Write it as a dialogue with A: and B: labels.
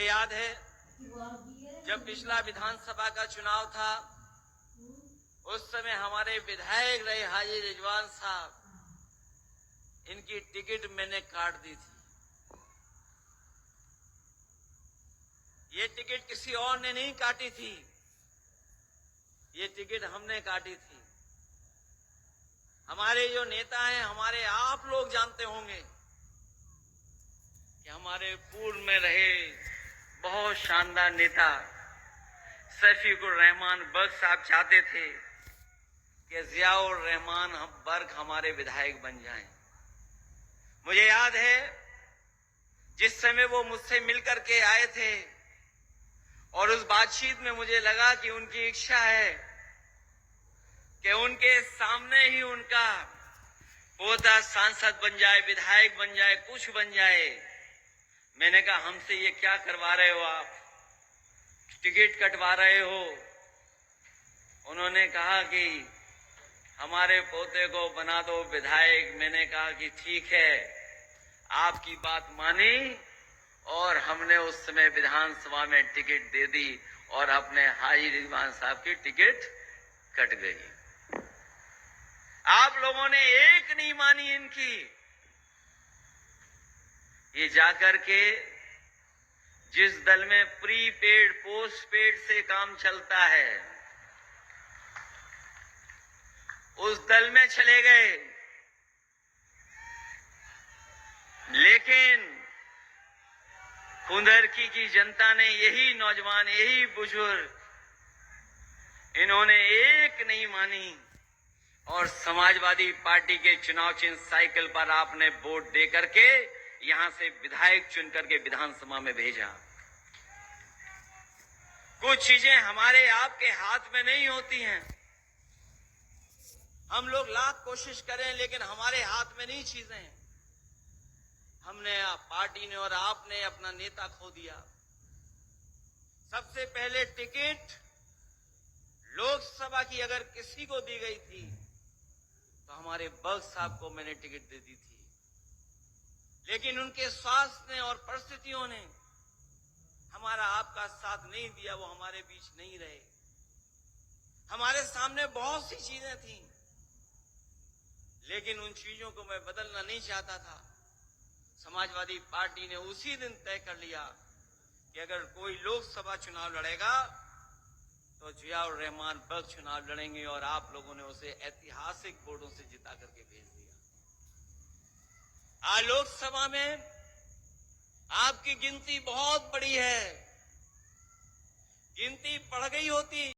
A: मुझे याद है जब पिछला विधानसभा का चुनाव था, उस समय हमारे विधायक रहे हाजी रिजवान साहब, इनकी टिकट मैंने काट दी थी। ये टिकट किसी और ने नहीं काटी थी, ये टिकट हमने काटी थी। हमारे जो नेता हैं, हमारे आप लोग जानते होंगे कि हमारे पूर्व में रहे बहुत शानदार नेता शफीकुर रहमान बर्क साहब चाहते थे कि जियाउर रहमान बर्क हमारे विधायक बन जाएं। मुझे याद है जिस समय वो मुझसे मिलकर के आए थे और उस बातचीत में मुझे लगा कि उनकी इच्छा है कि उनके सामने ही उनका पोता सांसद बन जाए, विधायक बन जाए, कुछ बन जाए। मैंने कहा हमसे ये क्या करवा रहे हो आप, टिकट कटवा रहे हो। उन्होंने कहा कि हमारे पोते को बना दो विधायक। मैंने कहा कि ठीक है, आपकी बात मानी और हमने उस समय विधानसभा में टिकट दे दी और अपने हाजी रिजवान साहब की टिकट कट गई। आप लोगों ने एक नहीं मानी इनकी। ये जाकर के जिस दल में प्रीपेड पोस्टपेड से काम चलता है, उस दल में चले गए। लेकिन कुंदरकी की जनता ने, यही नौजवान, यही बुजुर्ग, इन्होंने एक नहीं मानी और समाजवादी पार्टी के चुनाव चिन्ह साइकिल पर आपने वोट दे करके यहां से विधायक चुन करके विधानसभा में भेजा। कुछ चीजें हमारे आपके हाथ में नहीं होती हैं। हम लोग लाख कोशिश करें लेकिन हमारे हाथ में नहीं चीजें। हमने, पार्टी ने और आपने अपना नेता खो दिया। सबसे पहले टिकट लोकसभा की अगर किसी को दी गई थी तो हमारे बर्क साहब को मैंने टिकट दे दी थी। लेकिन उनके स्वास्थ्य ने और परिस्थितियों ने हमारा आपका साथ नहीं दिया, वो हमारे बीच नहीं रहे। हमारे सामने बहुत सी चीजें थी लेकिन उन चीजों को मैं बदलना नहीं चाहता था। समाजवादी पार्टी ने उसी दिन तय कर लिया कि अगर कोई लोकसभा चुनाव लड़ेगा तो जियाउर रहमान बर्क चुनाव लड़ेंगे और आप लोगों ने उसे ऐतिहासिक वोटों से जिता करके भेज दिया। आज लोकसभा में आपकी गिनती बहुत बड़ी है। गिनती बढ़ गई होती